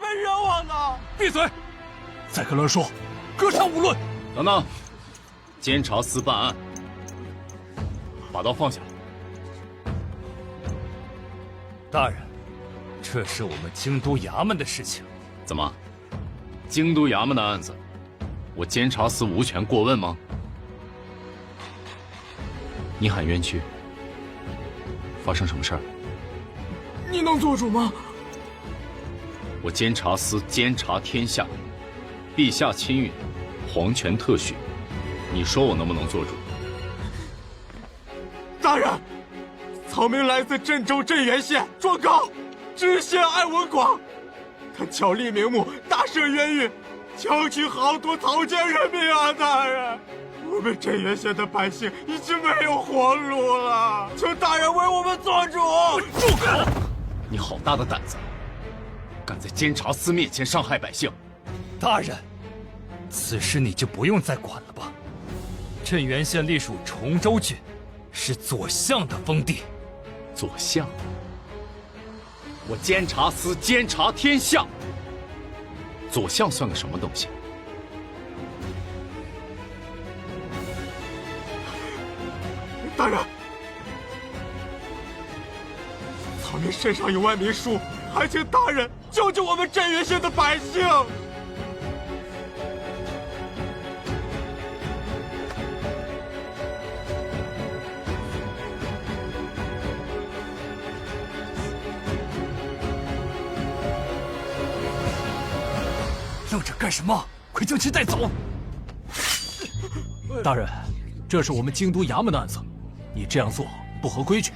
很冤枉的。闭嘴！再敢乱说，格杀勿论。等等，监察司办案，把刀放下。大人，这是我们京都衙门的事情。怎么，京都衙门的案子，我监察司无权过问吗？你喊冤屈，发生什么事儿？你能做主吗？我监察司监察天下，陛下亲允，皇权特许，你说我能不能做主？大人，曹明来自镇州镇原县状告知县艾文广，他巧立名目，大赦冤狱，强取好多草菅人命啊！大人，我们镇原县的百姓已经没有活路了，求大人为我们做主！住口！你好大的胆子，敢在监察司面前伤害百姓！大人，此事你就不用再管了吧。镇原县隶属崇州郡，是左相的封地。左相？我监察司监察天下，左相算个什么东西？大人，曹明身上有万民书，还请大人救救我们镇原县的百姓。愣着干什么？快将其带走！大人，这是我们京都衙门的案子，你这样做不合规矩。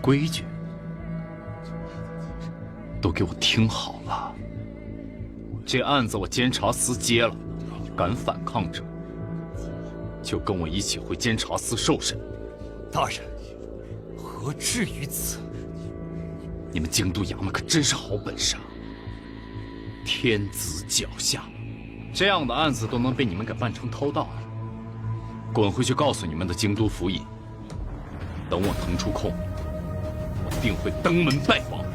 规矩？都给我听好了，这案子我监察司接了，敢反抗者，就跟我一起回监察司受审。大人，何至于此？你们京都衙门可真是好本事啊！天子脚下，这样的案子都能被你们给办成偷盗了。滚回去告诉你们的京都府尹，等我腾出空，我定会登门拜访。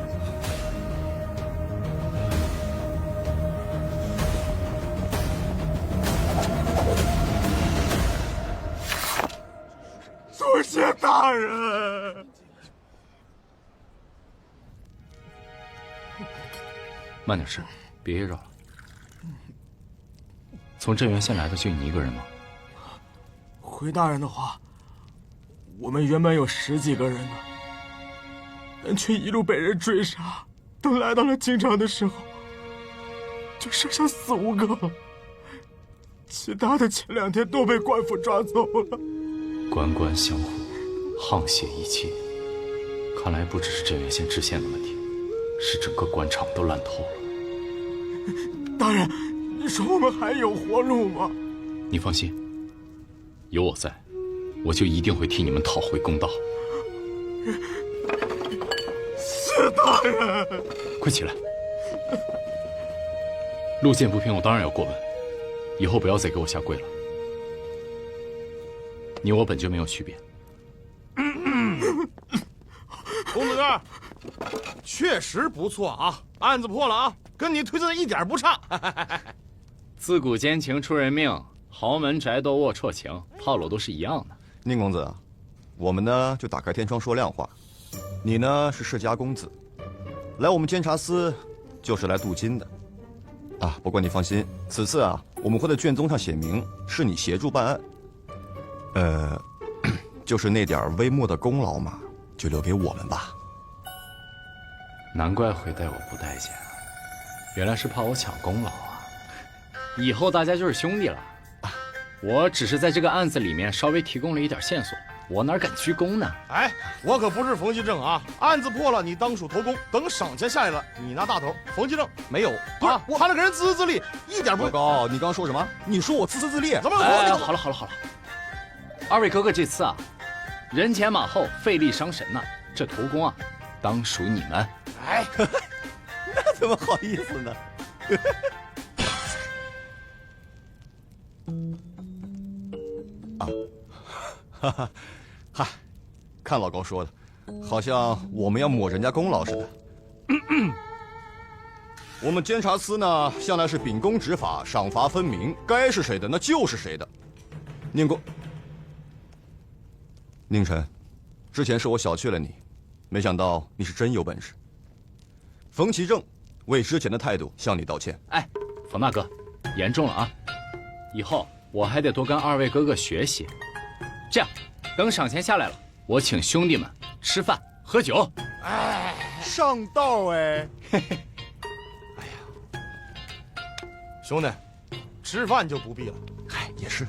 多谢大人。慢点事，别噎着了。从镇原县来的就你一个人吗？回大人的话，我们原本有10几个人呢，但却一路被人追杀。等来到了京城的时候，就剩下4、5个了。其他的前2天都被官府抓走了。官官相护，沆瀣一气。看来不只是镇原县知县的问题，是整个官场都烂透了。大人，你说我们还有活路吗？你放心，有我在，我就一定会替你们讨回公道。谢大人。快起来！路见不平，我当然要过问，以后不要再给我下跪了。你我本就没有区别。公子哥，确实不错啊，案子破了啊，跟你推测的一点不差。自古奸情出人命，豪门宅斗龌龊情，套路都是一样的。宁公子，我们呢就打开天窗说亮话，你呢是世家公子，来我们监察司就是来镀金的。啊，不过你放心，此次啊我们会在卷宗上写明是你协助办案。就是那点微末的功劳嘛，就留给我们吧。难怪会待我不待见啊，原来是怕我抢功劳啊！以后大家就是兄弟了。我只是在这个案子里面稍微提供了一点线索，我哪敢居功呢？哎，我可不是冯继正啊！案子破了，你当属头功，等赏钱下来了，你拿大头。冯继正没有啊，他那个人自私自利，一点不。老高，你刚刚说什么？你说我自私自利？怎么？好了，二位哥哥这次啊，人前马后，费力伤神呐。这头功啊，当属你们。哎，那怎么好意思呢？啊，哈哈，嗨，看老高说的，好像我们要抹人家功劳似的。我们监察司呢，向来是秉公执法，赏罚分明，该是谁的那就是谁的。宁晨，之前是我小觑了你，没想到你是真有本事。冯其正为之前的态度向你道歉。哎，冯大哥，严重了啊！以后我还得多跟二位哥哥学习。这样，等赏钱下来了，我请兄弟们吃饭喝酒。哎，上道哎！嘿嘿。哎呀，兄弟，吃饭就不必了。嗨，也是。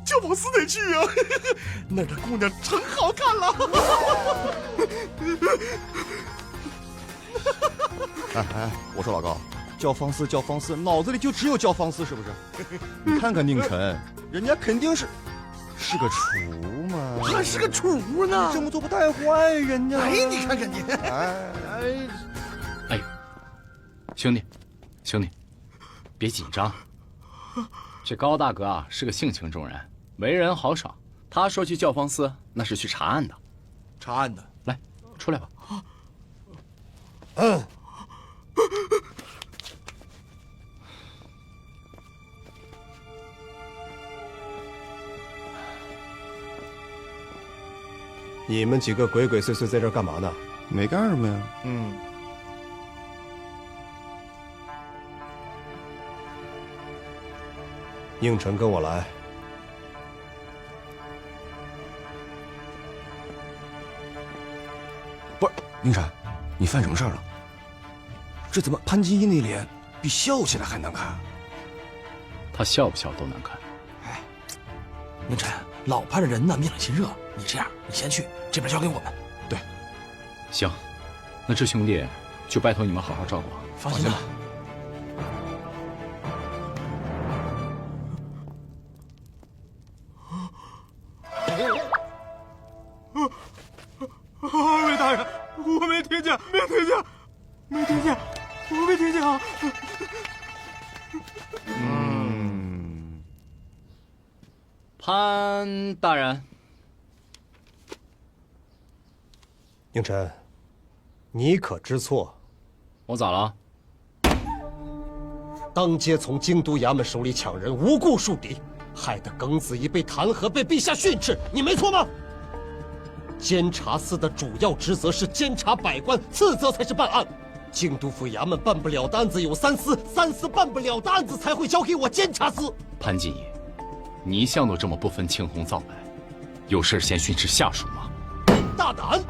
教坊司得去啊，那儿的姑娘真好看了。哎，我说老高，叫方四，脑子里就只有叫方四是不是？你看看宁晨，人家肯定是个厨嘛，还是个厨呢，这么做不带坏人家。哎，你看看你，哎，兄弟，别紧张。这高大哥啊是个性情中人，为人豪爽。他说去教坊司，那是去查案的。查案的，来，出来吧。你们几个鬼鬼祟祟在这儿干嘛呢？没干什么呀。宁晨，跟我来。不是，宁晨，你犯什么事儿了？这怎么潘金一那脸比笑起来还难看？他笑不笑都难看。哎，宁晨，老派的人呢，命冷心热。你这样，你先去，这边交给我们。对，行，那这兄弟就拜托你们好好照顾。放心吧。二位大人，我没听见，我没听见啊！潘大人，宁晨，你可知错？我咋了？当街从京都衙门手里抢人，无故树敌，害得耿子仪被弹劾，被陛下训斥，你没错吗？监察司的主要职责是监察百官，次责才是办案。京都府衙门办不了的案子有三司，三司办不了的案子才会交给我监察司。潘金爷，你一向都这么不分青红皂白，有事先训斥下属吗？大胆！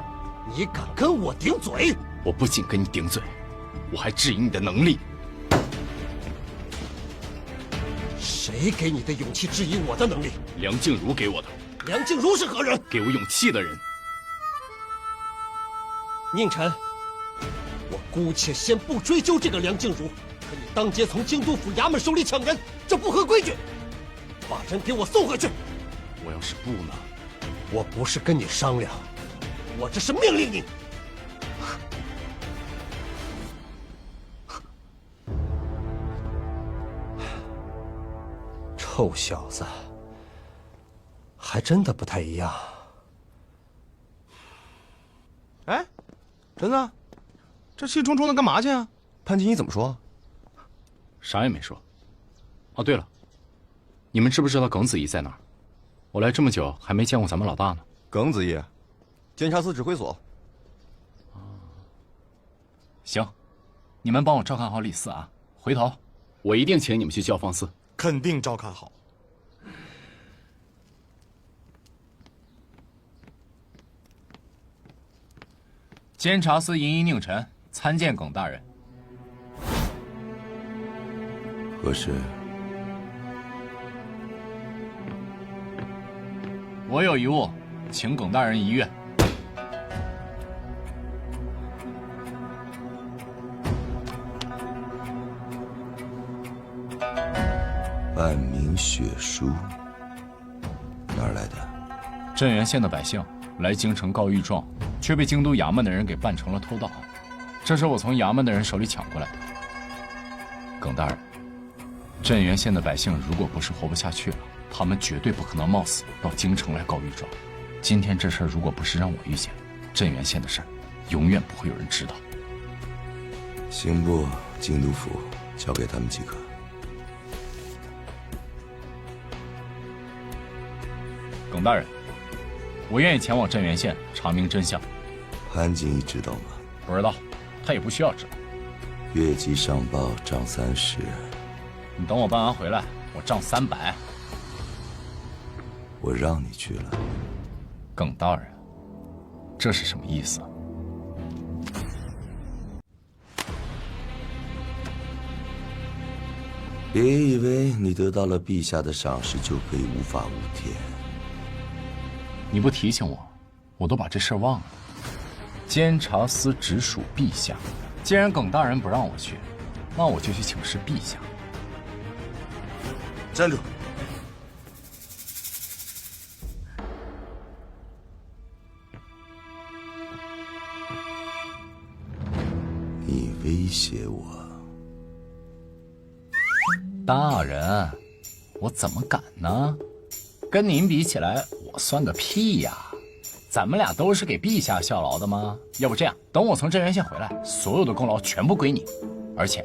你敢跟我顶嘴？我不仅跟你顶嘴，我还质疑你的能力。谁给你的勇气质疑我的能力？梁静茹给我的。梁静茹是何人？给我勇气的人。宁晨，我姑且先不追究这个梁静茹，可你当街从京都府衙门手里抢人，这不合规矩，把人给我送回去。我要是不呢？我不是跟你商量，我这是命令你。臭小子，还真的不太一样。哎，陈子，这气冲冲的干嘛去啊？潘金一怎么说？啥也没说。哦，对了，你们知不知道耿子仪在哪儿？我来这么久还没见过咱们老大呢。耿子仪，监察司指挥所。行，你们帮我照看好李四啊。回头我一定请你们去教坊司。肯定照看好。监察司营宁晨参见耿大人。何事？我有一物，请耿大人一阅。暗明血书，哪儿来的？镇原县的百姓来京城告御状，却被京都衙门的人给办成了偷盗。这是我从衙门的人手里抢过来的。耿大人，镇原县的百姓如果不是活不下去了，他们绝对不可能冒死到京城来告御状。今天这事儿如果不是让我遇见，镇原县的事儿永远不会有人知道。刑部、京都府交给他们即可。耿大人，我愿意前往镇原县查明真相。潘锦衣知道吗？不知道，他也不需要知道。越级上报杖30。你等我办完回来，我杖300。我让你去了。耿大人，这是什么意思？别以为你得到了陛下的赏识就可以无法无天。你不提醒我，我都把这事儿忘了。监察司直属陛下，既然耿大人不让我去，那我就去请示陛下。站住！你威胁我？大人，我怎么敢呢？跟您比起来，我算个屁呀！咱们俩都是给陛下效劳的吗？要不这样，等我从镇原县回来，所有的功劳全部归你，而且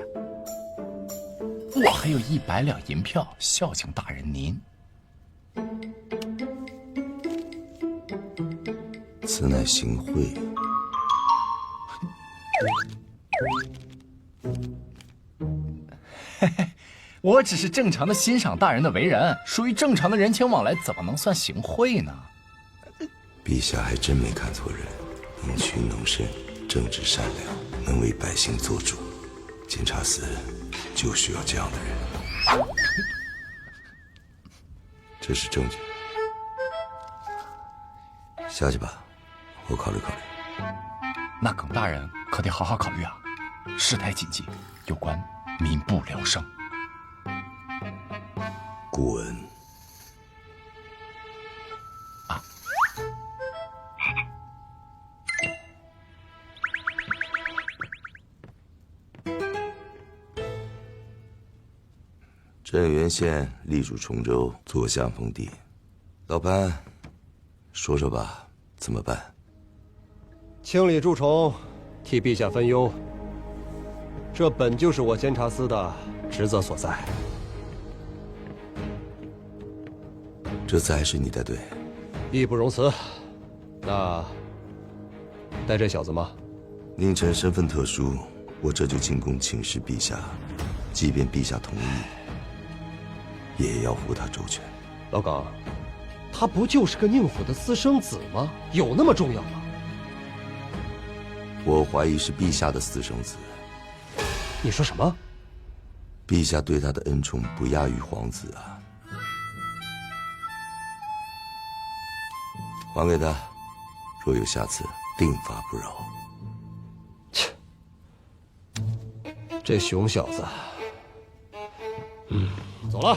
我还有100两银票孝敬大人您。此乃行贿。嘿嘿，我只是正常的欣赏大人的为人，属于正常的人情往来，怎么能算行贿呢？陛下还真没看错人，能屈能伸，正直善良，能为百姓做主。监察司就需要这样的人。这是证据，下去吧，我考虑考虑。那耿大人可得好好考虑啊，事态紧急，有关民不聊生。滚！啊！镇原县隶属崇州，坐相封地。老潘，说说吧，怎么办？清理蛀虫，替陛下分忧，这本就是我监察司的职责所在。这次还是你带队，义不容辞。那带这小子吗？宁晨身份特殊，我这就进宫请示陛下，即便陛下同意，也要护他周全。老耿，他不就是个宁府的私生子吗？有那么重要吗？我怀疑是陛下的私生子。你说什么？陛下对他的恩宠不亚于皇子啊！还给他，若有下次，定罚不饶。切，这熊小子，走了。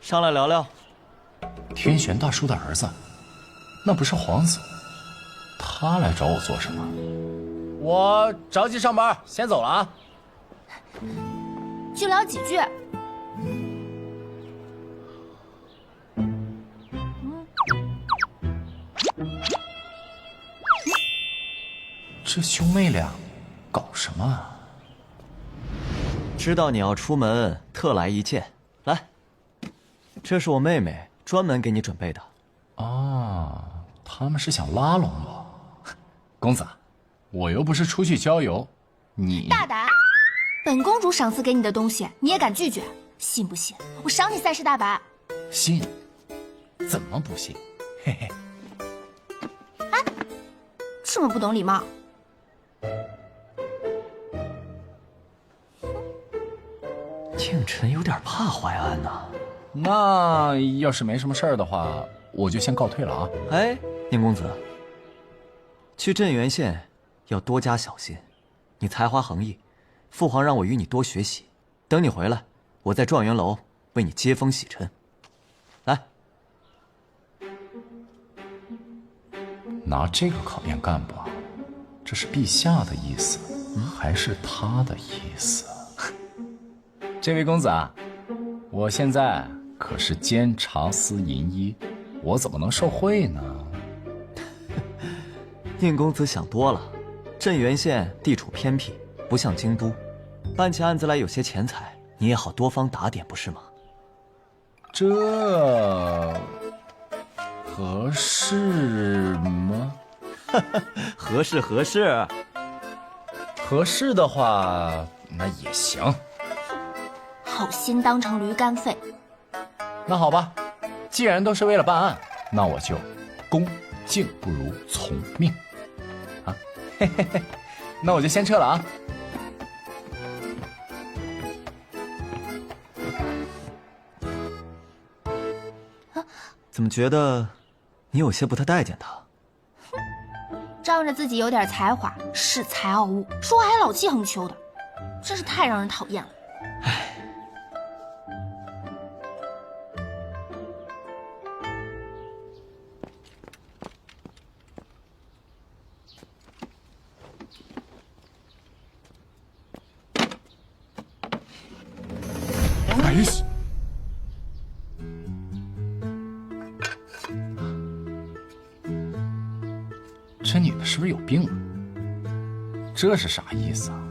上来聊聊。天玄大叔的儿子，那不是皇子，他来找我做什么？我着急上班，先走了啊。就聊几句。这兄妹俩搞什么啊？知道你要出门，特来一见。来，这是我妹妹专门给你准备的。啊，他们是想拉拢我。公子，我又不是出去郊游，你大胆！本公主赏赐给你的东西，你也敢拒绝？信不信我赏你30大板？信？怎么不信？嘿嘿。哎，这么不懂礼貌。靖臣有点怕淮安呐。那要是没什么事儿的话，我就先告退了啊。哎，宁公子，去镇原县要多加小心。你才华横溢，父皇让我与你多学习。等你回来，我在状元楼为你接风洗尘。来，拿这个考验干部，这是陛下的意思，还是他的意思？这位公子啊，我现在可是监察司银一，我怎么能受贿呢？宁公子想多了，镇原县地处偏僻，不像京都，办起案子来有些钱财，你也好多方打点，不是吗？这合适吗？合适合适。合适的话，那也行。好心当成驴肝肺。那好吧，既然都是为了办案，那我就恭敬不如从命啊！嘿嘿嘿，那我就先撤了啊。怎么觉得你有些不太待见他？仗着自己有点才华，恃才傲物，说话还老气横秋的，真是太让人讨厌了。唉，哎呀！这女的是不是有病啊？这是啥意思啊？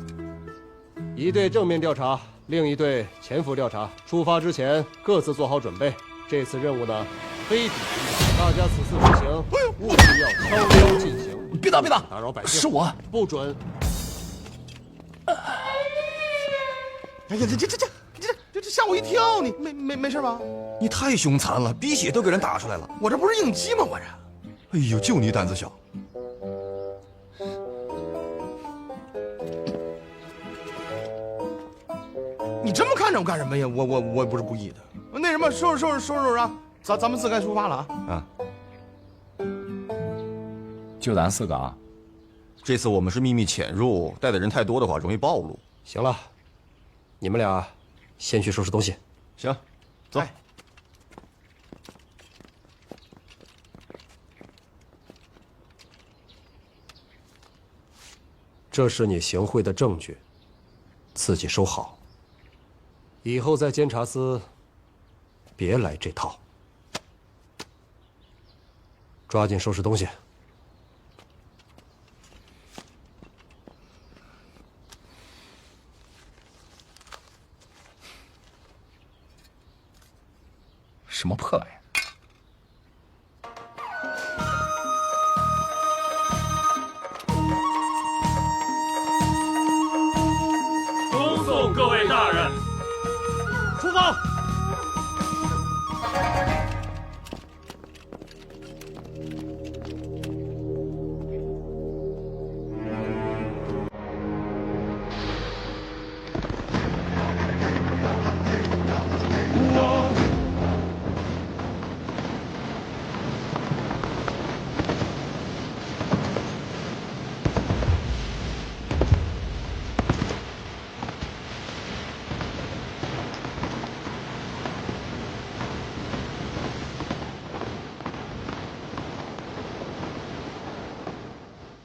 一队正面调查，另一队潜伏调查。出发之前各自做好准备。这次任务呢，非抵制，大家此次出行务必要悄悄进行。别打，别打，打扰百姓。是我，不准。哎呀，这吓我一跳！你没事吧？你太凶残了，鼻血都给人打出来了。我这不是应激吗？我这。哎呦，就你胆子小。你这么看着我干什么呀？我不是故意的。那什么，收拾啊！咱们自该出发了啊！啊，就咱4个啊。这次我们是秘密潜入，带的人太多的话容易暴露。行了，你们俩先去收拾东西。行，走。这是你行贿的证据，自己收好。以后在监察司，别来这套。抓紧收拾东西。什么破玩意儿？恭送各位大人出发。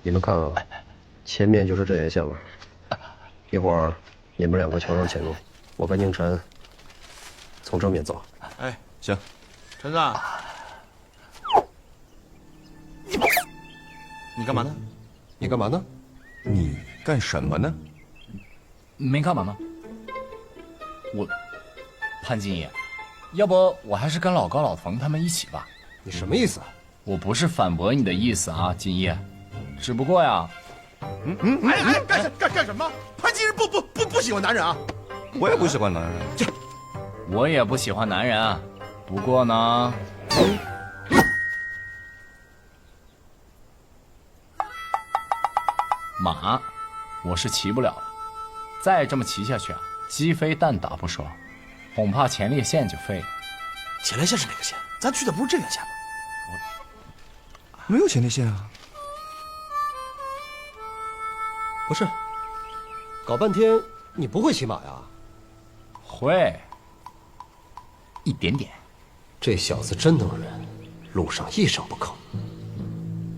你们看啊，前面就是镇原县了。一会儿你们2个悄悄潜入，我跟宁晨从正面走。哎，行。陈子，你干嘛呢？你干嘛呢？你干什么呢？没干嘛呢。我，潘金爷，要不我还是跟老高、老冯他们一起吧。你什么意思？我不是反驳你的意思啊，金爷。只不过呀，干什么？潘金人不喜欢男人啊！我也不喜欢男人，我也不喜欢男人啊。不过呢，马我是骑不了了，再这么骑下去啊，鸡飞蛋打不说，恐怕前列腺就废了。前列腺是哪个县？咱去的不是镇原县吗？没有前列腺啊。不是，搞半天你不会骑马呀？会，一点点。这小子真能忍，路上一声不吭。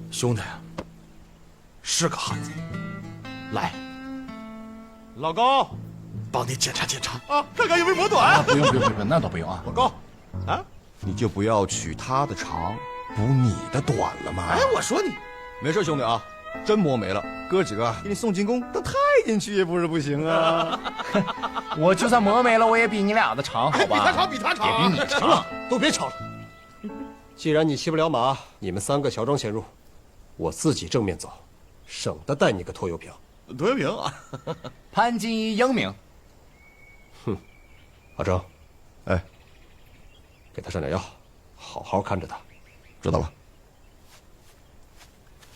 兄弟，是个汉子。来，老高，帮你检查检查啊，看看有没有磨短。不用，那倒不用啊。老高，啊，你就不要取他的长，补你的短了嘛。哎，我说你，没事，兄弟啊，真磨没了，哥几个给你送进宫当太监去也不是不行啊。我就算磨没了，我也比你俩的长，好吧？比他长，也比你长。行了，都别吵了。既然你骑不了马，你们3个乔装潜入，我自己正面走，省得带你个拖油瓶。拖油瓶啊！潘金衣英明。哼，阿正，哎，给他上点药，好好看着他。知道了。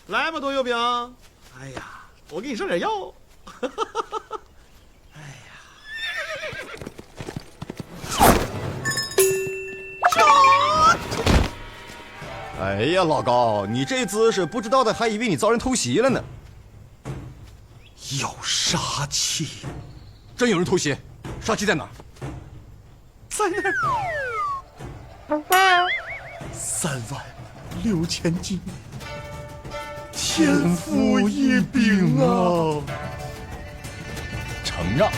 来吧，拖油瓶。哎呀，我给你上点药。哎呀，老高，你这姿势，不知道的还以为你遭人偷袭了呢。有杀气，真有人偷袭，杀气在哪儿？在那儿。36000斤，天赋异禀啊！承让。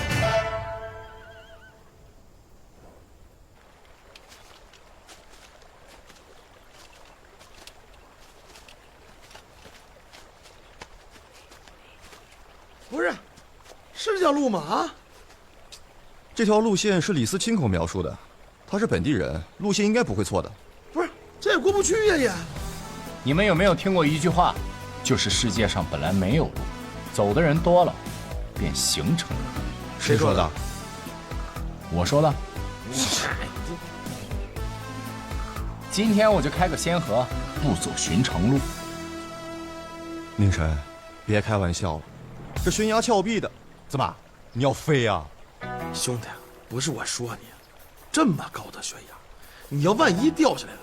不是，是这条路吗？啊，这条路线是李斯亲口描述的，他是本地人，路线应该不会错的。不是，这也过不去呀也。你们有没有听过一句话，就是世界上本来没有路，走的人多了，便形成了路。谁说的？我说的。今天我就开个先河，不走寻常路。宁晨，别开玩笑了，这悬崖峭壁的，怎么你要飞呀？兄弟，不是我说你，这么高的悬崖，你要万一掉下来了，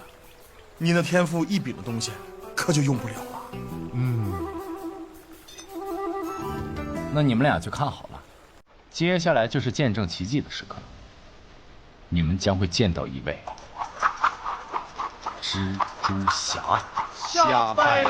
你那天赋异禀的东西可就用不了了。那你们俩就看好了，接下来就是见证奇迹的时刻，你们将会见到一位蜘蛛侠。下拜。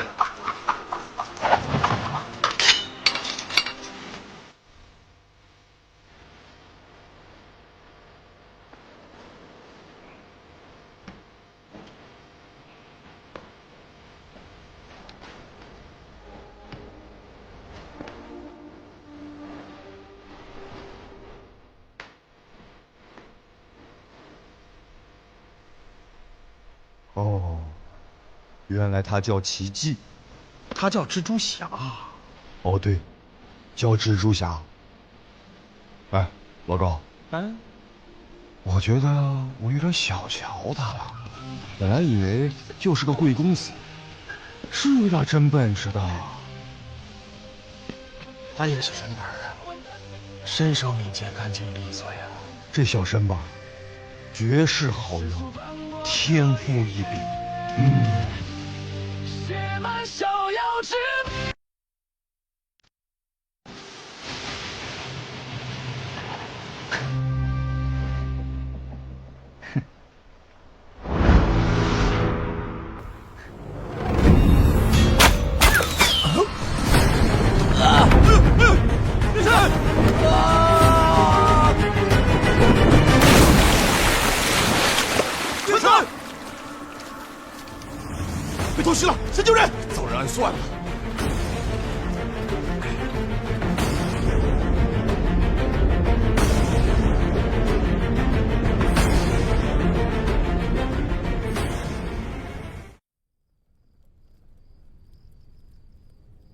哦，原来他叫奇迹，他叫蜘蛛侠。哦对，叫蜘蛛侠。哎，老高，我觉得我有点小瞧他了，本来以为就是个贵公子，是有点真本事的。他也是神牌啊，身手敏捷，干净利索呀。这小身板，绝世好人，天赋异禀。写满逍遥之。被偷袭了，先救人！找人暗算了。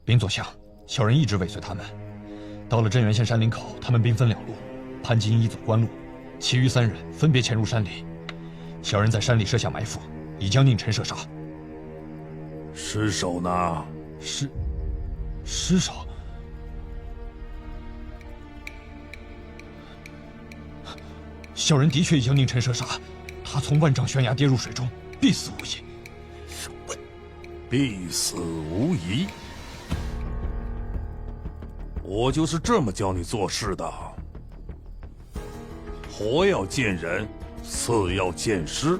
禀左相，小人一直尾随他们，到了镇元县山林口，他们兵分2路，潘金衣走官路，其余3人分别潜入山里。小人在山里设下埋伏，已将宁晨射杀。尸首呢？尸首？小人的确已将宁晨射杀，他从万丈悬崖跌入水中，必死无疑。必死无疑？我就是这么教你做事的。活要见人，死要见尸。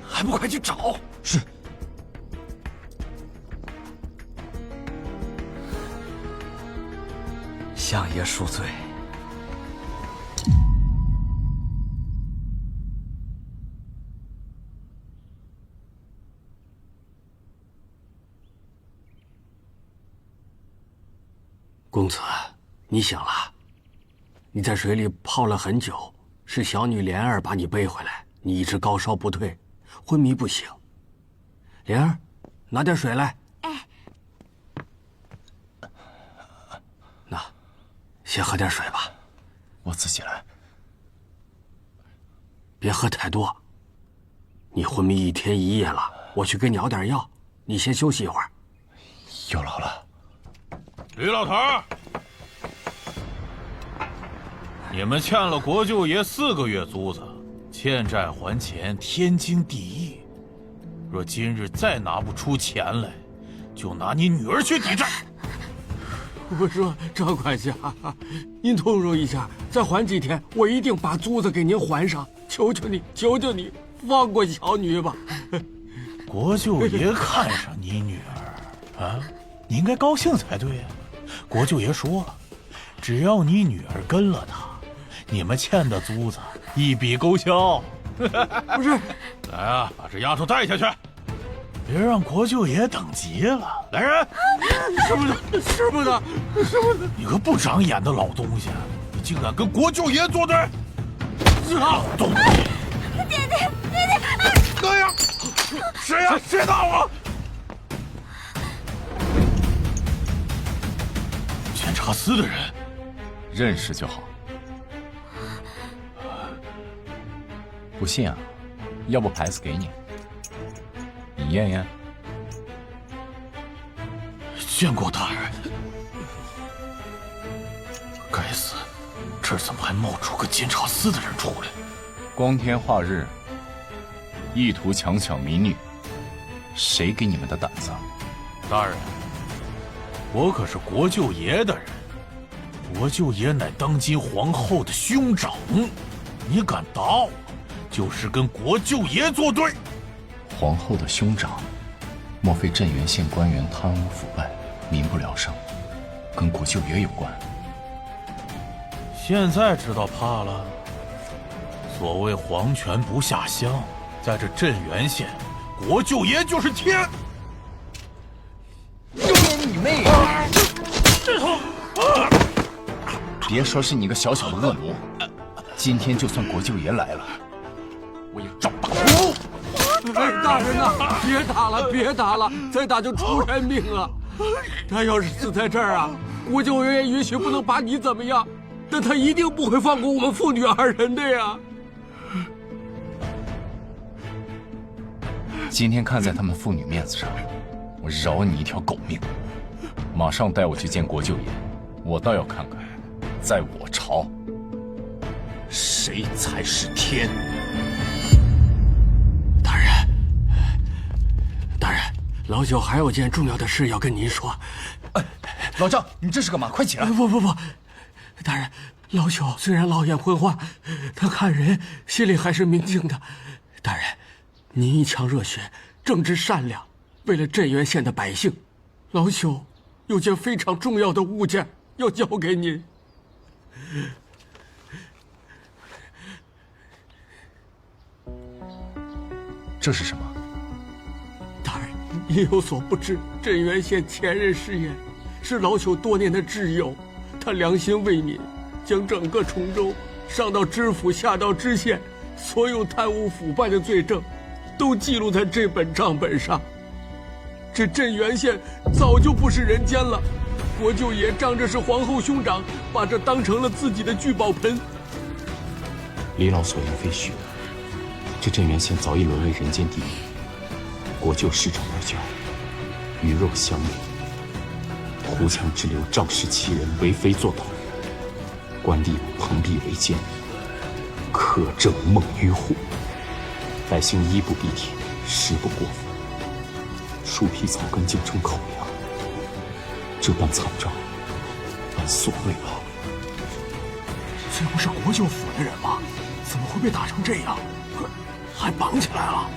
还不快去找！是。相爷恕罪，公子，你醒了。你在水里泡了很久，是小女莲儿把你背回来，你一直高烧不退，昏迷不醒。莲儿，拿点水来。哎，那，先喝点水吧。我自己来。别喝太多。你昏迷1天1夜了，我去给你熬点药，你先休息一会儿。有劳了。吕老头儿，你们欠了国舅爷4个月租子，欠债还钱，天经地义。若今日再拿不出钱来，就拿你女儿去抵债。我说张管家，您通融一下，再缓几天，我一定把租子给您还上。求求你，求求你，放过小女吧。国舅爷看上你女儿啊，你应该高兴才对呀。国舅爷说了，只要你女儿跟了他，你们欠的租子一笔勾销。不是，来啊，把这丫头带下去，别让国舅爷等急了。来人！使不得，使不得，使不得！你个不长眼的老东西，你竟敢跟国舅爷作对！老东西！爹爹！哥呀！谁呀？谁打我？监察司的人，认识就好。不信啊，要不牌子给你，你验验。见过大人。该死，这怎么还冒出个监察司的人出来？光天化日，意图强抢民女，谁给你们的胆子？大人，我可是国舅爷的人，国舅爷乃当今皇后的兄长，你敢打我，就是跟国舅爷作对。皇后的兄长，莫非镇原县官员贪污腐败，民不聊生，跟国舅爷有关？现在知道怕了。所谓皇权不下乡，在这镇原县，国舅爷就是天。你妹！别说是你个小小的恶奴，今天就算国舅爷来了，我也照打。哎，大人呐，别打了，别打了，再打就出人命了。他要是死在这儿啊，国舅爷也许不能把你怎么样，但他一定不会放过我们父女2人的呀。今天看在他们父女面子上，我饶你一条狗命。马上带我去见国舅爷，我倒要看看，在我朝，谁才是天。大人，老九还有件重要的事要跟您说。老张，你这是干嘛？快起来！不，大人，老九虽然老眼昏花，他看人心里还是明镜的。大人，您一腔热血，正直善良，为了镇原县的百姓，老九有件非常重要的物件要交给您。这是什么？大人，您有所不知，镇原县前任师爷是老九多年的挚友，他良心为民，将整个崇州上到知府，下到知县，所有贪污腐败的罪证，都记录在这本账本上。这镇原县早就不是人间了，国舅爷仗着是皇后兄长，把这当成了自己的聚宝盆。李老所言非虚，这镇原县早已沦为人间地狱。国舅恃宠而骄，鱼肉乡民，胡墙之流，仗势欺人，为非作歹。官吏朋比为奸，苛政猛于虎，百姓衣不蔽体，食不果腹，树皮草根竟成口粮。这般惨状，本所未老。这不是国舅府的人吗？怎么会被打成这样？还绑起来了？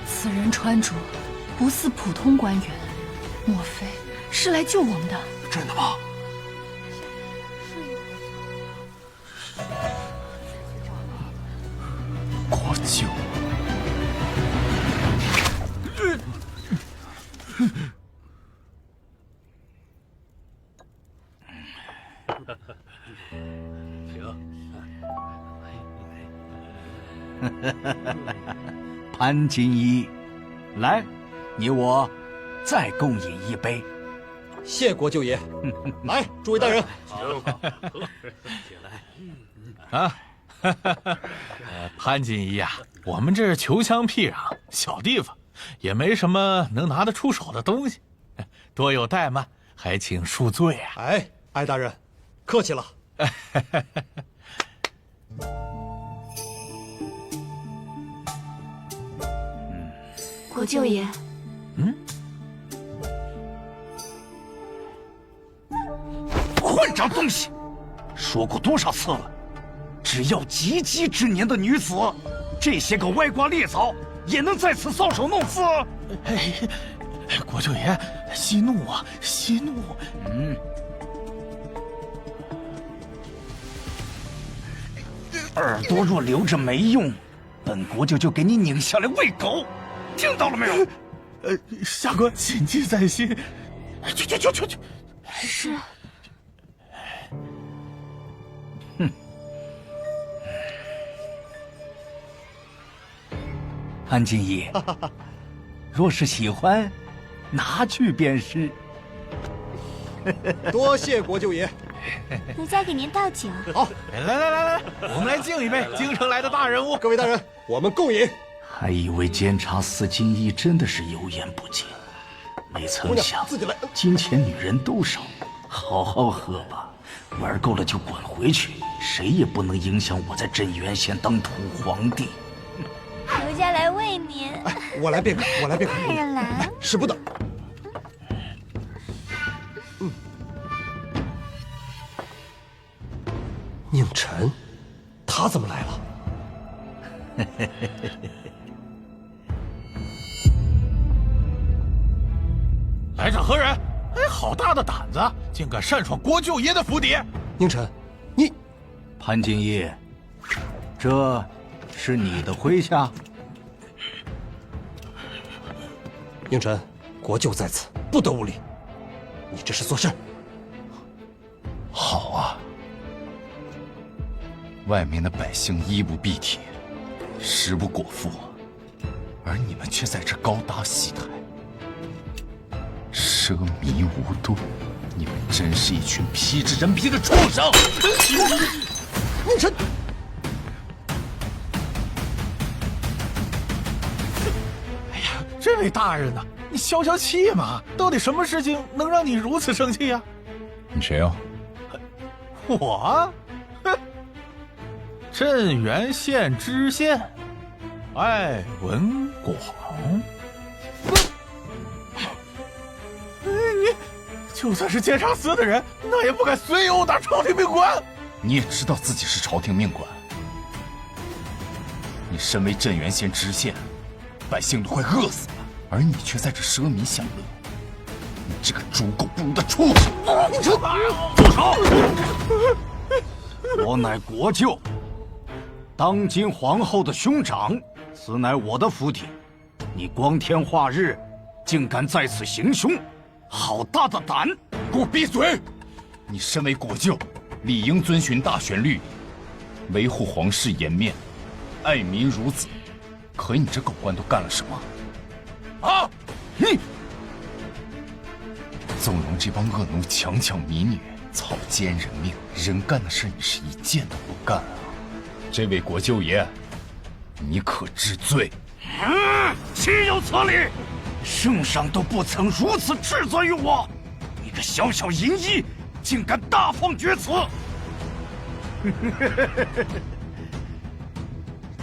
此人穿着不似普通官员，莫非是来救我们的？真的吗？国舅。潘金衣，来，你我再共饮一杯。谢国舅爷。来，诸位大人。啊，潘金衣呀，我们这是穷乡僻壤小地方，也没什么能拿得出手的东西，多有怠慢，还请恕罪啊。哎，艾大人，客气了。国舅爷，混账东西！说过多少次了，只要及笄之年的女子，这些个歪瓜裂枣也能在此搔首弄姿。国舅爷，息怒啊，息怒！耳朵若留着没用，本国舅就给你拧下来喂狗，听到了没有？下官谨记在心。去！是。潘金衣，若是喜欢，拿去便是。多谢国舅爷。奴家给您倒酒。好，来，我们来敬一杯京城来的大人物。各位大人，我们共饮。还以为监察司金衣真的是油盐不进，没曾想金钱女人都少，好好喝吧，玩够了就滚回去，谁也不能影响我在镇元县当土皇帝。奴家来喂您。我来便可。大人来。使不得。宁晨，他怎么来了？来者何人？哎，好大的胆子，竟敢擅闯国舅爷的府邸！宁晨，你……潘金衣，这是你的麾下？宁晨，国舅在此，不得无礼。你这是做事。好啊。外面的百姓衣不蔽体，食不果腹，而你们却在这高搭戏台，奢靡无度，你们真是一群披着人皮的畜生！宁晨，哎呀，这位大人呐，你消消气嘛！到底什么事情能让你如此生气呀？你谁呀？我。镇元县知县艾文广。你就算是监察司的人，那也不敢随意殴打朝廷命官。你也知道自己是朝廷命官，你身为镇元县知县，百姓都快饿死了，而你却在这奢靡享乐，你这个猪狗不如的畜生！你住手！我乃国舅。当今皇后的兄长，此乃我的府邸，你光天化日，竟敢在此行凶，好大的胆！给我闭嘴！你身为国舅，理应遵循大选律例，维护皇室颜面，爱民如子。可你这狗官都干了什么？啊！你纵容这帮恶奴强抢民女，草菅人命，人干的事你是一件都不干啊！这位国舅爷，你可知罪？岂有此理！圣上都不曾如此斥责于我，你个小小淫医，竟敢大放厥词！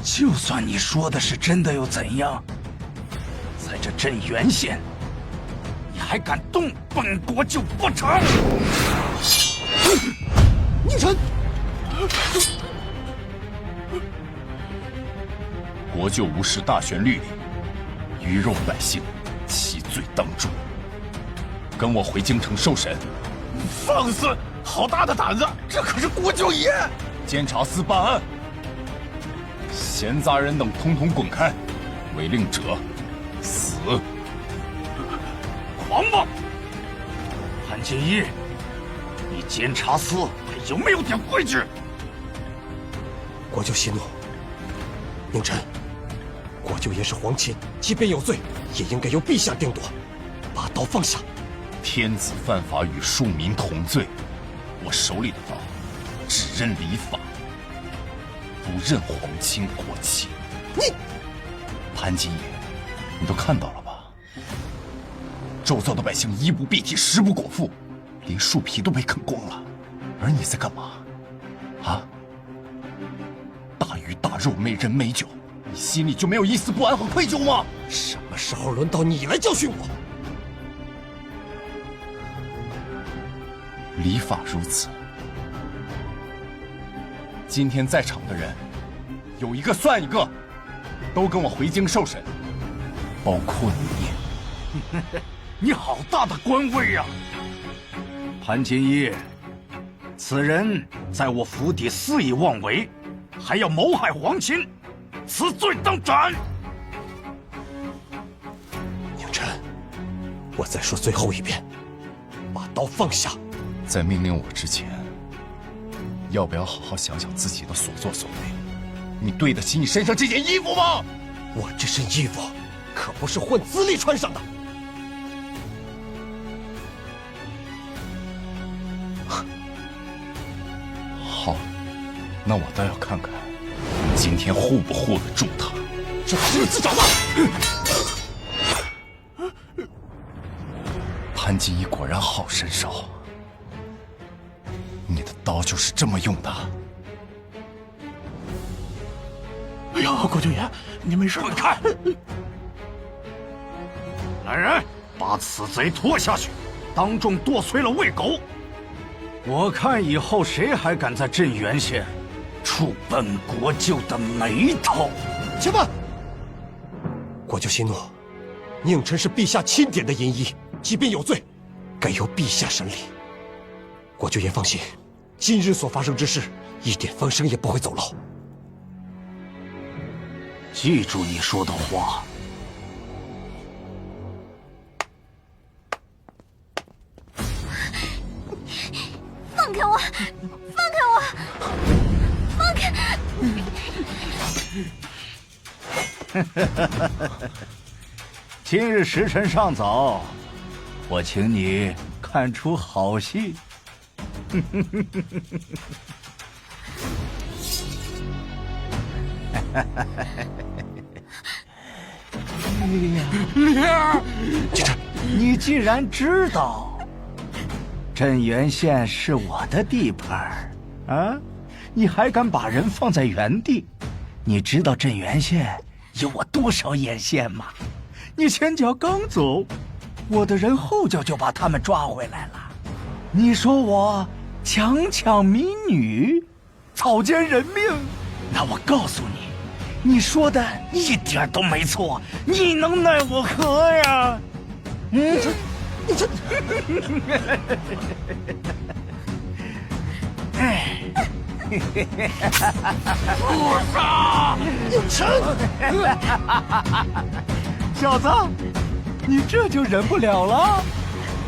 就算你说的是真的，又怎样？在这镇元县，你还敢动本国舅不成？宁晨。国舅无视大选律例，鱼肉百姓，其罪当诛。跟我回京城受审。放肆！好大的胆子！这可是国舅爷！监察司办案，闲杂人等统统滚开！违令者，死！狂妄！潘金衣，你监察司有没有点规矩？国舅息怒，宁臣，国舅爷是皇亲，即便有罪，也应该由陛下定夺，把刀放下。天子犯法与庶民同罪，我手里的刀只认礼法，不认皇亲国戚。你，潘金爷，你都看到了吧？周遭的百姓衣不蔽体，食不果腹，连树皮都被啃光了，而你在干嘛？啊？大鱼大肉，美人美酒，你心里就没有一丝不安和愧疚吗？什么时候轮到你来教训我？礼法如此，今天在场的人，有一个算一个，都跟我回京受审，包括你。你好大的官威呀！潘金一，此人在我府邸肆意妄为，还要谋害皇亲，此罪当斩。宁臣，我再说最后一遍，把刀放下。在命令我之前，要不要好好想想自己的所作所为？你对得起你身上这件衣服吗？我这身衣服可不是混资历穿上的。好，那我倒要看看你今天护不护得住他。这是你自找的。潘金一果然好身手，你的刀就是这么用的。哎呦，国舅爷，你没事？滚开！来人，把此贼拖下去，当众剁碎了喂狗。我看以后谁还敢在镇原县触本国舅的眉头？且慢！国舅息怒，宁臣是陛下钦点的银衣，即便有罪，该由陛下审理。国舅爷放心，今日所发生之事，一点风声也不会走漏。记住你说的话。放开我！放开我！放开！今日时辰尚早，我请你看出好戏。哎呀，莲儿，你既然知道镇原县是我的地盘啊，你还敢把人放在原地？你知道镇原县有我多少眼线吗？你前脚刚走，我的人后脚就把他们抓回来了。你说我强抢民女，草菅人命，那我告诉你，你说的一点都没错，你能奈我何呀？你这，哎，不杀！宁臣，小子，你这就忍不了了？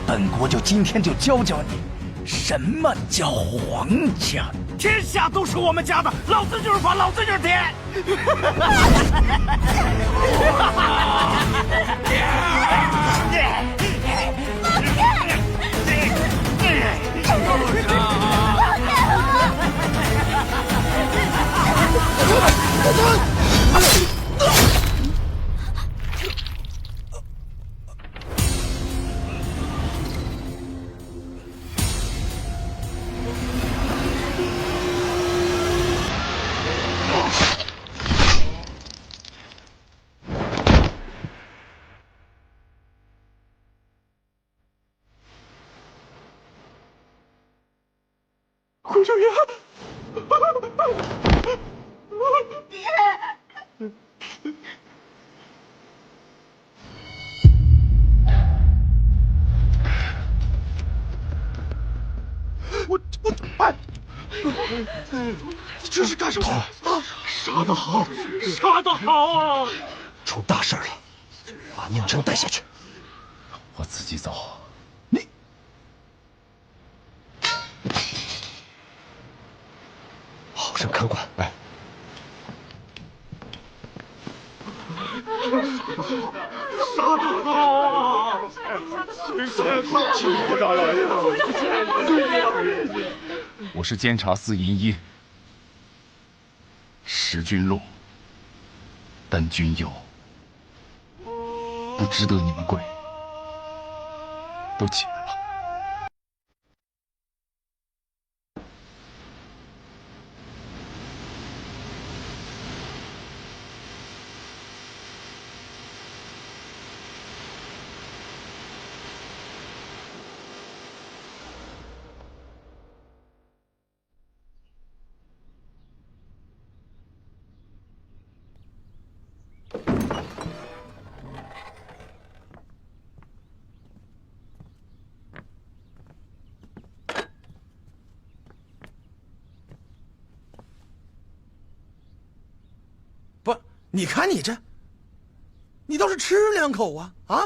本国舅今天就教教你，什么叫皇家。天下都是我们家的，老子就是法，老子就是天。国舅爷，哎，这是干什么？杀得好，杀得好啊！出大事了，把宁城带下去。我自己走。声客官。哎，杀他！请大人，我是监察司银一，识君禄，但君有，不值得你们跪。都起来吧。你看你这，你倒是吃两口啊啊！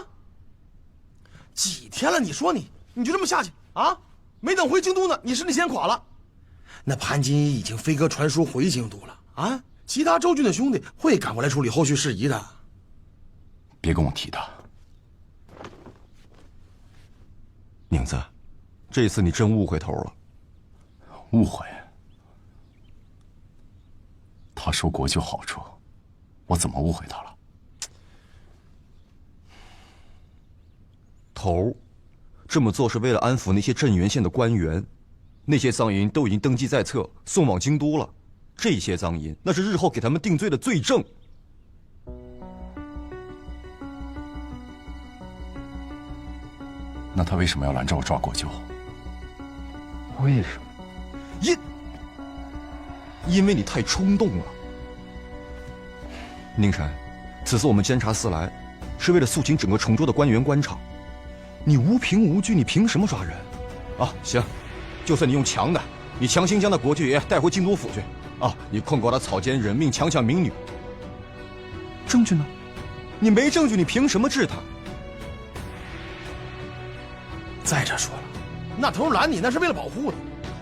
几天了，你说你就这么下去啊？没等回京都呢，你身体先垮了。那潘金一已经飞鸽传书回京都了啊，其他州郡的兄弟会赶过来处理后续事宜的。别跟我提他。宁子，这次你真误会头了。误会？他受国舅好处。我怎么误会他了？头，这么做是为了安抚那些镇原县的官员，那些赃银都已经登记在册，送往京都了。这些赃银那是日后给他们定罪的罪证。那他为什么要拦着我抓国舅？为什么？因为你太冲动了。宁山，此次我们监察司来，是为了肃清整个崇州的官员官场。你无凭无据，你凭什么抓人？啊，行，就算你用强的，你强行将那国舅爷带回京都府去，啊，你控告他草菅人命、强抢民女。证据呢？你没证据，你凭什么治他？再者说了，那头拦你那是为了保护你，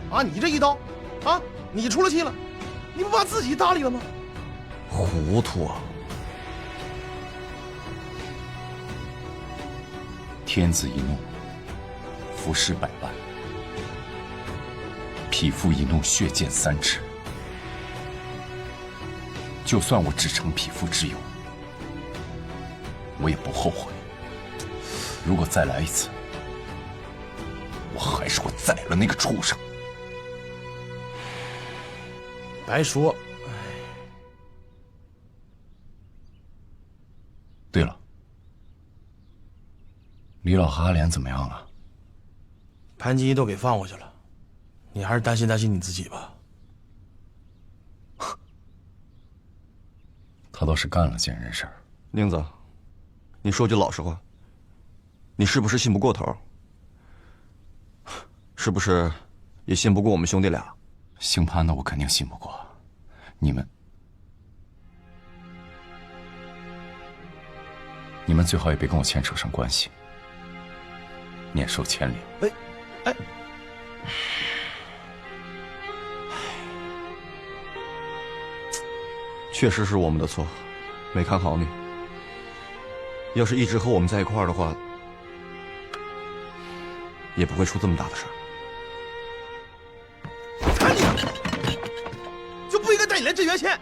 啊，你这一刀，啊，你出了气了，你不把自己搭理了吗？糊涂啊！天子一怒，伏尸百万；匹夫一怒，血溅3尺。就算我只成匹夫之勇，我也不后悔。如果再来一次，我还是会宰了那个畜生。白说。对了，李老和阿莲怎么样了？潘金一都给放回去了，你还是担心你自己吧。他倒是干了件人事儿。宁子，你说句老实话，你是不是信不过头？是不是也信不过我们兄弟俩？姓潘的我肯定信不过，你们最好也别跟我牵扯上关系，免受牵连。确实是我们的错，没看好你。要是一直和我们在一块儿的话，也不会出这么大的事儿。看你，就不应该带你来镇原县。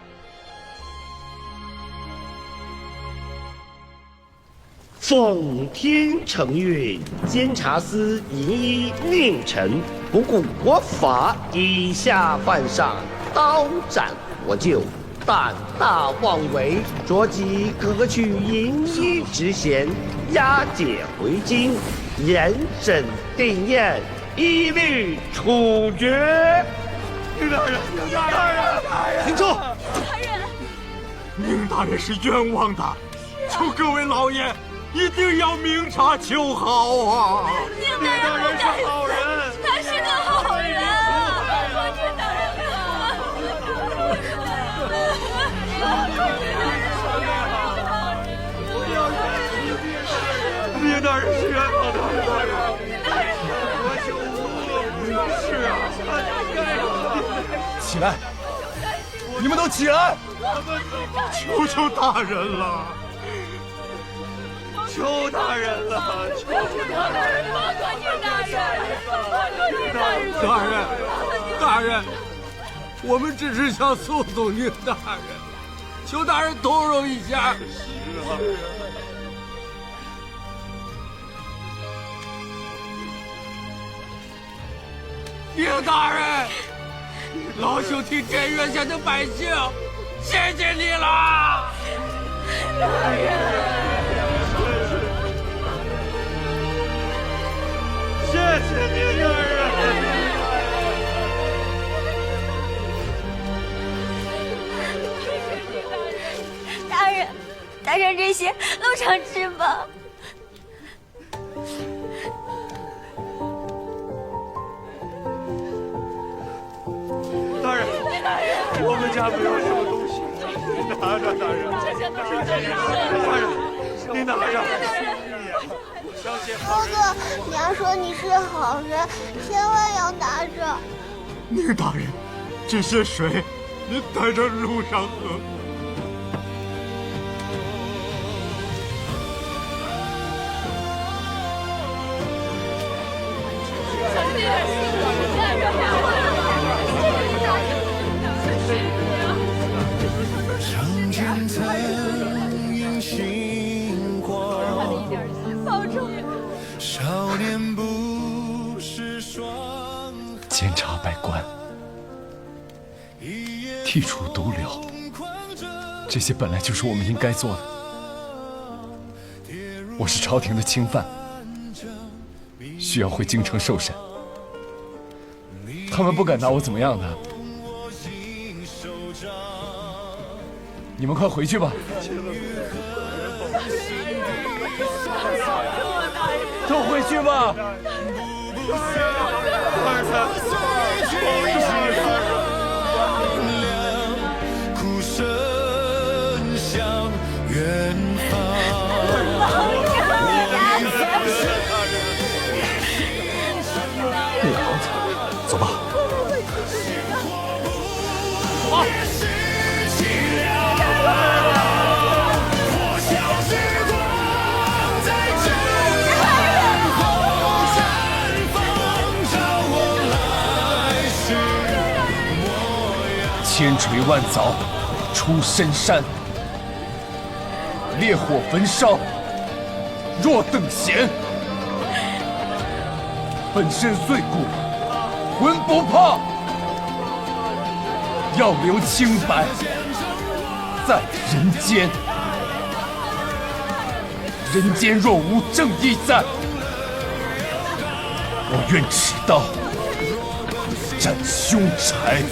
奉天承运，监察司银一宁臣不顾国法，以下犯上，刀斩国舅，胆大妄为，着即革去银一职衔，押解回京，严审定验，一律处决。宁大人，停手！大人，宁大人是冤枉的，求各位老爷一定要明察秋毫啊！宁大人是好人，他是个好人啊！我知道宁大人是冤枉的，我就无是啊！起来，你们都起来！求求大人了！求大人了！求大人了！大人，我们只是想送送您大人，求大人通融一下。宁大人，老兄替镇原县的百姓，谢谢你了，大人。谢谢您，大人。大人，这些路上吃吧。大人，我们家没有什么东西，您拿着，大人。大人，您拿着。哥哥，娘说你是好人，千万要拿着。宁大人，这些水您带着路上喝。监察百官，剔除毒瘤，这些本来就是我们应该做的。我是朝廷的钦犯，需要回京城受审。他们不敢拿我怎么样的。你们快回去吧。都回去吧。哭声向远方。老子，走吧。走。千锤万凿出深山，烈火焚烧若等闲。本身碎骨浑不怕，要留清白在人间。人间若无正义在，我愿持刀斩凶柴。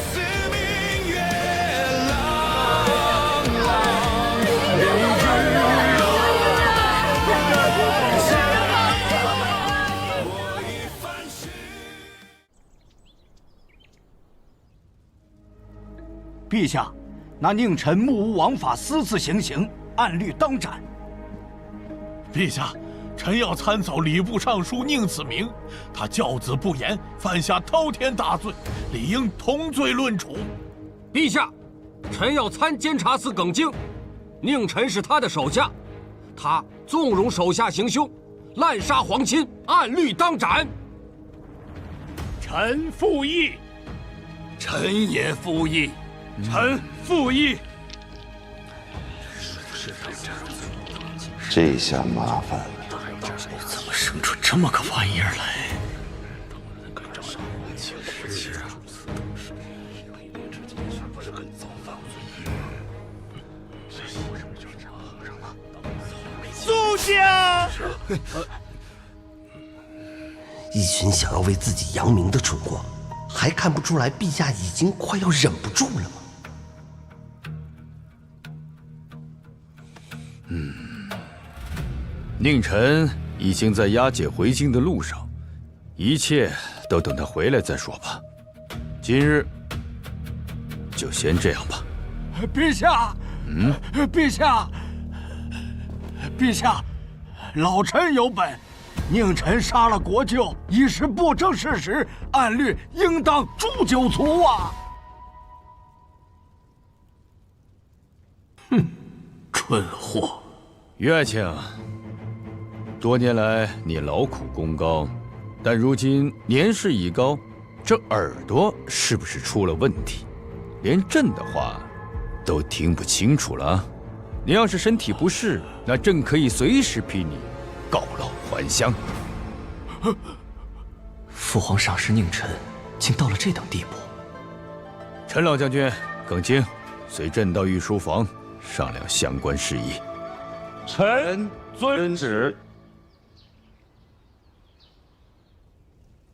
陛下，那宁臣目无王法，私自行刑，按律当斩。陛下，臣要参奏礼部尚书宁子明，他教子不严，犯下滔天大罪，理应同罪论处。陛下，臣要参监察司耿京，宁臣是他的手下，他纵容手下行凶，滥杀皇亲，按律当斩。臣附议。臣也附议。臣附议。这下麻烦了，怎么生出这么个玩意儿来？苏家，一群想要为自己扬名的蠢货，还看不出来陛下已经快要忍不住了吗？宁臣已经在押解回京的路上，一切都等他回来再说吧。今日就先这样吧。陛下，陛下，陛下，老臣有本，宁臣杀了国舅，已是不争事实，按律应当诛九族啊！蠢货！乐庆，多年来你劳苦功高，但如今年事已高，这耳朵是不是出了问题？连朕的话都听不清楚了。你要是身体不适，那朕可以随时批你告老还乡。父皇赏识佞臣，竟到了这等地步。陈老将军，耿京，随朕到御书房商量相关事宜。臣遵旨。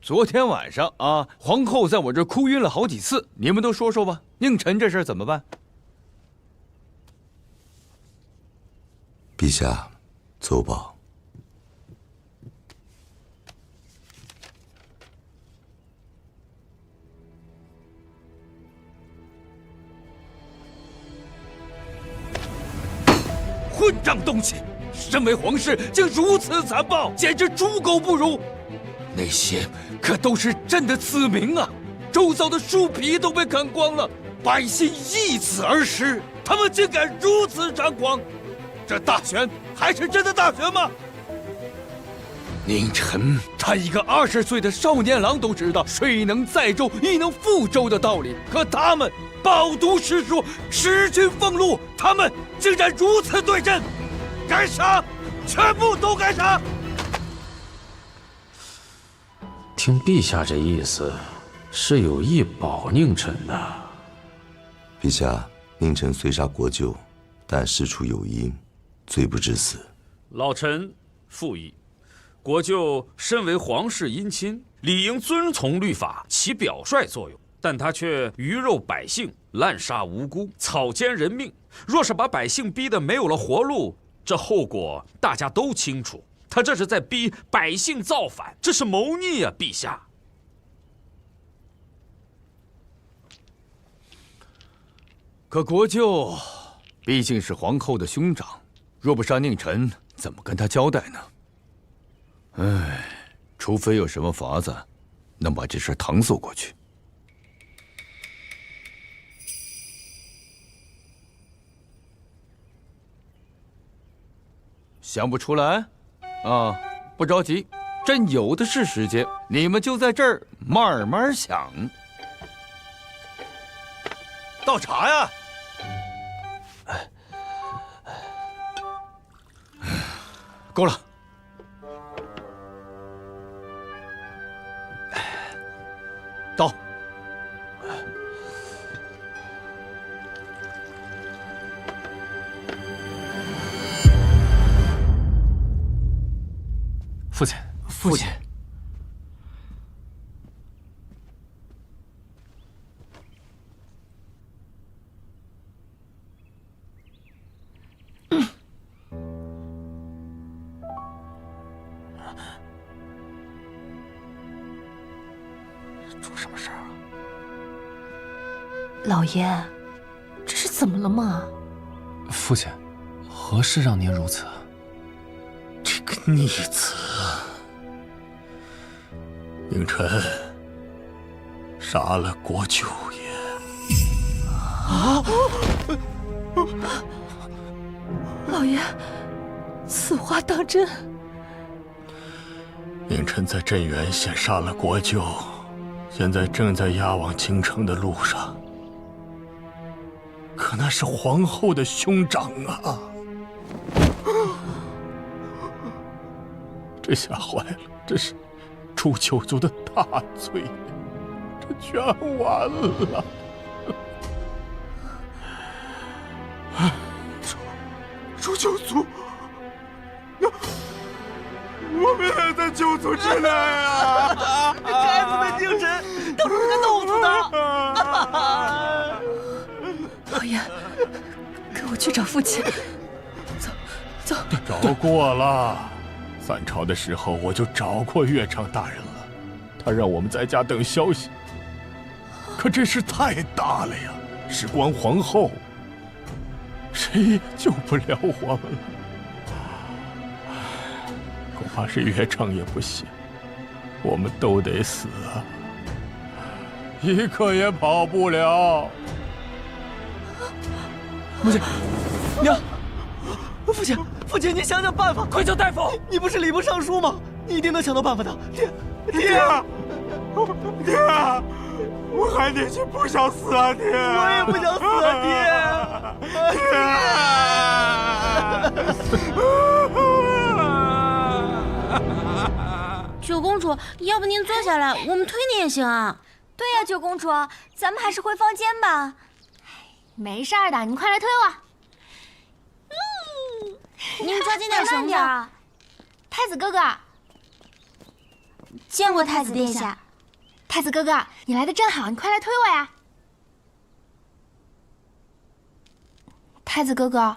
昨天晚上啊，皇后在我这哭晕了好几次，你们都说说吧，佞臣这事儿怎么办？陛下，奏报。混账东西！身为皇室，竟如此残暴，简直猪狗不如！那些可都是朕的子民啊！周遭的树皮都被砍光了，百姓因此而食，他们竟敢如此猖狂！这大选还是真的大选吗？佞臣他一个20岁的少年郎都知道水能载舟，亦能覆舟的道理，可他们饱读诗书，识君俸禄，他们竟然如此对朕，该杀，全部都该杀！听陛下这意思，是有意保佞臣的。陛下，佞臣虽杀国舅，但事出有因，罪不至死。老臣复议。国舅身为皇室姻亲，理应遵从律法，起表率作用，但他却鱼肉百姓，滥杀无辜，草菅人命。若是把百姓逼得没有了活路，这后果大家都清楚。他这是在逼百姓造反，这是谋逆啊，陛下！可国舅毕竟是皇后的兄长，若不杀佞臣，怎么跟他交代呢？唉，除非有什么法子，能把这事搪塞过去。想不出来？啊，不着急，朕有的是时间，你们就在这儿慢慢想。倒茶呀！够了。到。父亲，父亲。出什么事儿啊？老爷，这是怎么了嘛？父亲，何事让您如此？这个逆子，佞臣杀了国舅爷。啊！老爷，此话当真？佞臣在镇元县杀了国舅，现在正在押往京城的路上。可那是皇后的兄长啊！这下坏了，这是诛九族的大罪，这全完了。诛九族，那我们也在九族之内啊！该死的佞臣，都是他弄死的！老爷，跟我去找父亲。走，走。找过了，散朝的时候我就找过乐畅大人了，他让我们在家等消息。可这事太大了呀，事关皇后，谁也救不了我们了。恐怕是乐畅也不行，我们都得死啊，一刻也跑不了。母亲，娘，父亲，父亲，你想想办法，快叫大夫！你不是礼部尚书吗？你一定能想到办法的。爹，我还年轻，不想死啊，爹！我也不想死啊，爹！九公主，要不您坐下来，我们推你也行啊。对呀，九公主，咱们还是回房间吧。没事儿的，你快来推我。您抓紧点绳子啊！太子哥哥，见过太子殿下。太子哥哥，你来的正好，你快来推我呀！太子哥哥，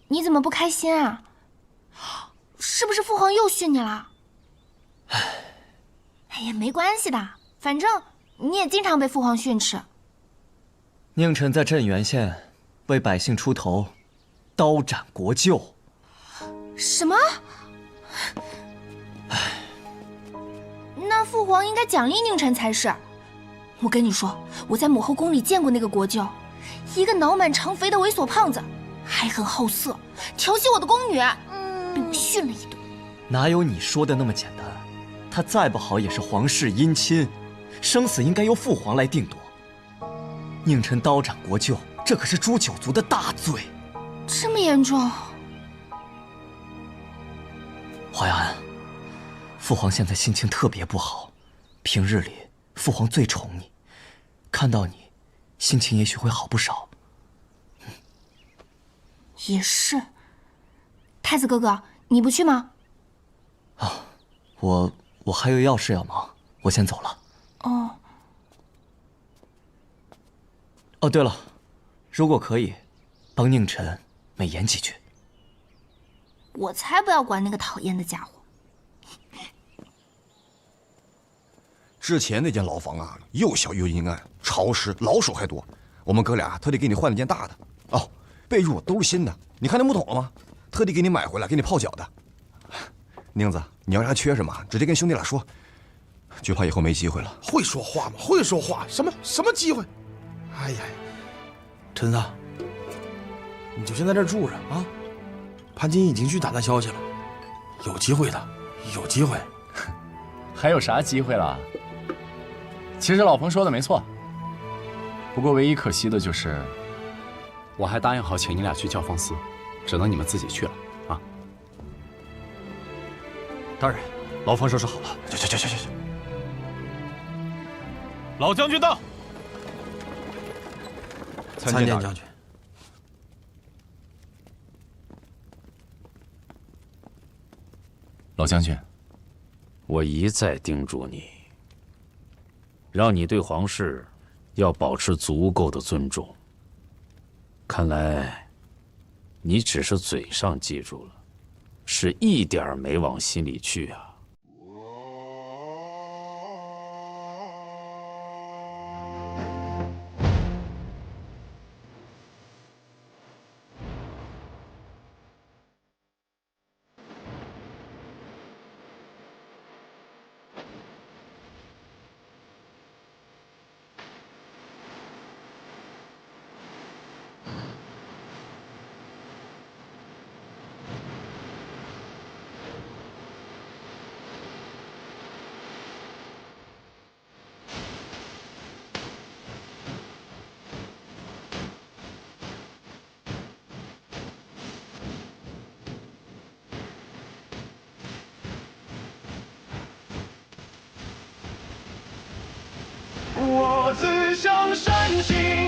你怎么不开心啊？是不是父皇又训你了？哎呀，没关系的，反正你也经常被父皇训斥。宁臣在镇原县为百姓出头，刀斩国舅。什么？那父皇应该奖励宁臣才是。我跟你说，我在母后宫里见过那个国舅，一个脑满肠肥的猥琐胖子，还很好色，调戏我的宫女，被我训了一顿。哪有你说的那么简单？他再不好也是皇室姻亲，生死应该由父皇来定夺。宁臣刀斩国舅，这可是诛九族的大罪。这么严重？淮安，父皇现在心情特别不好，平日里父皇最宠你，看到你，心情也许会好不少。也是。太子哥哥，你不去吗？啊，我还有要事要忙，我先走了。哦。哦，对了，如果可以，帮宁臣美言几句。我才不要管那个讨厌的家伙。之前那间牢房啊，又小又阴暗，潮湿，老鼠还多。我们哥俩特地给你换了件大的。哦，被褥都是新的，你看那木桶了吗？特地给你买回来，给你泡脚的。宁子，你要是还缺什么，直接跟兄弟俩说，就怕以后没机会了。会说话吗？会说话，什么机会？哎呀，陈子，你就先在这儿住着啊。潘金已经去打探消息了，有机会的，有机会。还有啥机会了？其实老彭说的没错，不过唯一可惜的就是，我还答应好请你俩去教坊司，只能你们自己去了啊。大人，牢房收拾好了。去。老将军到。参见将军。老将军，我一再叮嘱你，让你对皇室要保持足够的尊重。看来，你只是嘴上记住了，是一点儿没往心里去啊。我自向山行。